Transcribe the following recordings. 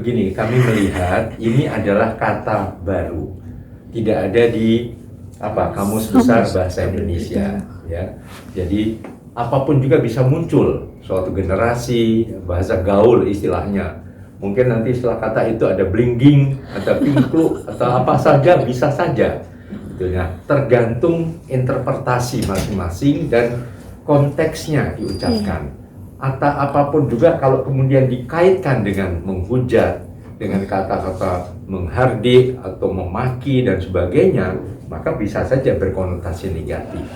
begini, kami melihat ini adalah kata baru, tidak ada di kamus besar bahasa Indonesia, ya. Jadi apapun juga bisa muncul, suatu generasi, bahasa gaul istilahnya. Mungkin nanti setelah kata itu ada blingging, ada pingkluk, atau apa saja, bisa saja. Nah, tergantung interpretasi masing-masing dan konteksnya diucapkan. Atau apapun juga kalau kemudian dikaitkan dengan menghujat, dengan kata-kata menghardik atau memaki dan sebagainya, maka bisa saja berkonotasi negatif.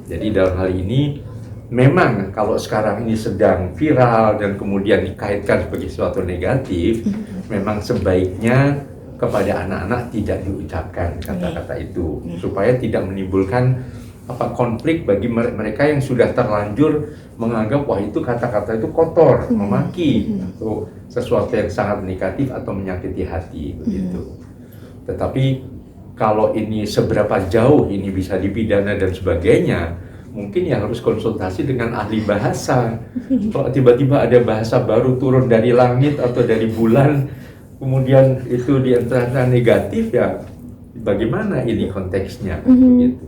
Jadi dalam hal ini, memang kalau sekarang ini sedang viral dan kemudian dikaitkan sebagai sesuatu negatif, memang sebaiknya kepada anak-anak tidak diucapkan kata-kata itu, supaya tidak menimbulkan konflik bagi mereka yang sudah terlanjur menganggap wah itu kata-kata itu kotor, memaki, atau sesuatu yang sangat negatif atau menyakiti hati begitu. Tetapi kalau ini seberapa jauh ini bisa dipidana dan sebagainya, mungkin ya harus konsultasi dengan ahli bahasa. Kalau tiba-tiba ada bahasa baru turun dari langit atau dari bulan, kemudian itu diinterpretasi negatif, ya bagaimana ini konteksnya? Gitu.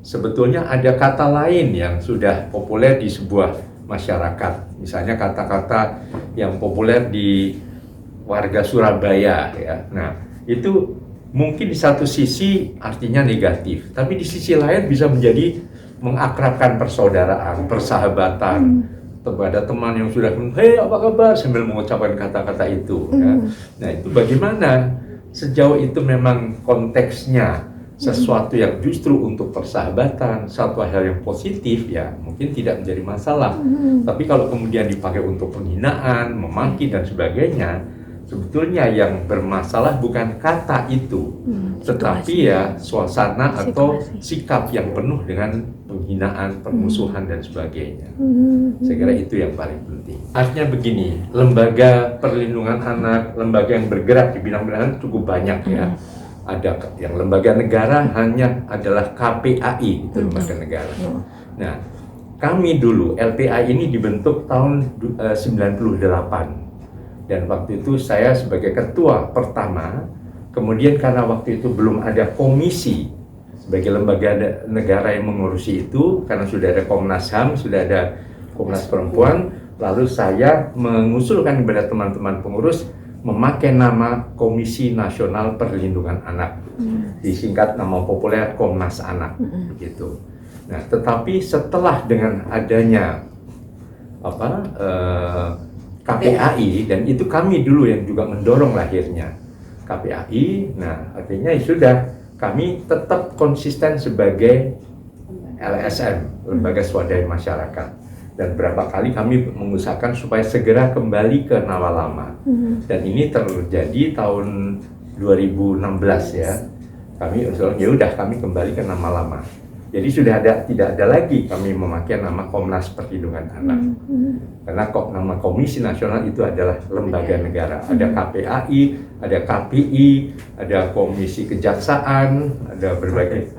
Sebetulnya ada kata lain yang sudah populer di sebuah masyarakat. Misalnya kata-kata yang populer di warga Surabaya, ya. Nah, itu mungkin di satu sisi artinya negatif, tapi di sisi lain bisa menjadi mengakrabkan persaudaraan, persahabatan. Kepada teman yang sudah, hei apa kabar, sambil mengucapkan kata-kata itu. Ya. Nah, itu bagaimana? Sejauh itu memang konteksnya sesuatu yang justru untuk persahabatan, satu hal yang positif, ya mungkin tidak menjadi masalah. Tapi kalau kemudian dipakai untuk penghinaan, memaki dan sebagainya, sebetulnya yang bermasalah bukan kata itu, tetapi ya suasana atau sikap yang penuh dengan penghinaan, permusuhan dan sebagainya. Saya kira itu yang paling penting. Artinya begini, lembaga perlindungan anak, lembaga yang bergerak di bidang-bidang cukup banyak, ya. Ada yang lembaga negara hanya adalah KPAI, itu lembaga negara. Nah, kami dulu LPAI ini dibentuk tahun 98. Dan waktu itu saya sebagai ketua pertama, kemudian karena waktu itu belum ada komisi sebagai lembaga negara yang mengurusi itu, karena sudah ada Komnas HAM, sudah ada Komnas Perempuan, lalu saya mengusulkan kepada teman-teman pengurus memakai nama Komisi Nasional Perlindungan Anak, disingkat nama populer Komnas Anak, begitu. Nah, tetapi setelah dengan adanya KPAI, dan itu kami dulu yang juga mendorong lahirnya KPAI. Nah, artinya ya sudah, kami tetap konsisten sebagai LSM, Lembaga Swadaya Masyarakat. Dan berapa kali kami mengusahakan supaya segera kembali ke nama lama. Dan ini terjadi tahun 2016, ya. Kami usul, ya udah kami kembali ke nama lama. Jadi tidak ada lagi kami memakai nama Komnas Perlindungan Anak. Karena nama Komisi Nasional itu adalah lembaga negara. Ada KPAI, ada KPI, ada Komisi Kejaksaan, ada berbagai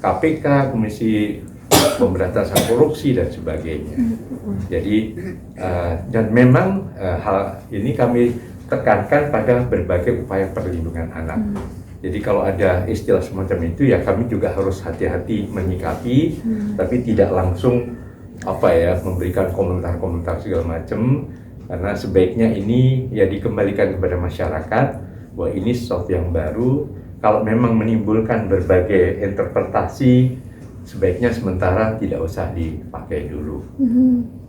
KPK, Komisi Pemberantasan Korupsi dan sebagainya. Jadi dan memang hal ini kami tekankan pada berbagai upaya perlindungan anak. Jadi kalau ada istilah semacam itu, ya kami juga harus hati-hati menyikapi, tapi tidak langsung memberikan komentar-komentar segala macam, karena sebaiknya ini ya dikembalikan kepada masyarakat bahwa ini sesuatu yang baru. Kalau memang menimbulkan berbagai interpretasi, sebaiknya sementara tidak usah dipakai dulu.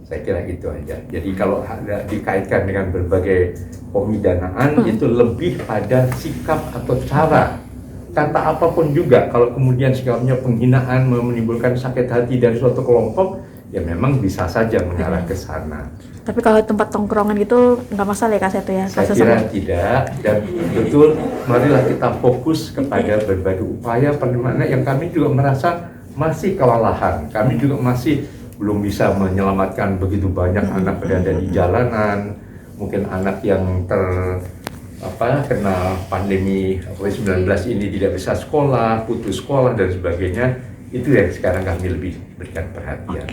Saya kira itu aja. Jadi kalau ada dikaitkan dengan berbagai pemidanaan, itu lebih pada sikap atau cara. Kata apapun juga, kalau kemudian sikapnya penghinaan, menimbulkan sakit hati dari suatu kelompok, ya memang bisa saja mengarah ke sana. Tapi kalau tempat tongkrongan gitu nggak masalah ya Kak Setu ya? Saya kira tidak, dan betul marilah kita fokus kepada berbagai upaya perlindungan yang kami juga merasa masih kewalahan. Kami juga masih belum bisa menyelamatkan begitu banyak anak berada di jalanan, mungkin anak yang kena pandemi COVID-19 ini tidak bisa sekolah, putus sekolah dan sebagainya. Itu yang sekarang kami lebih berikan perhatian.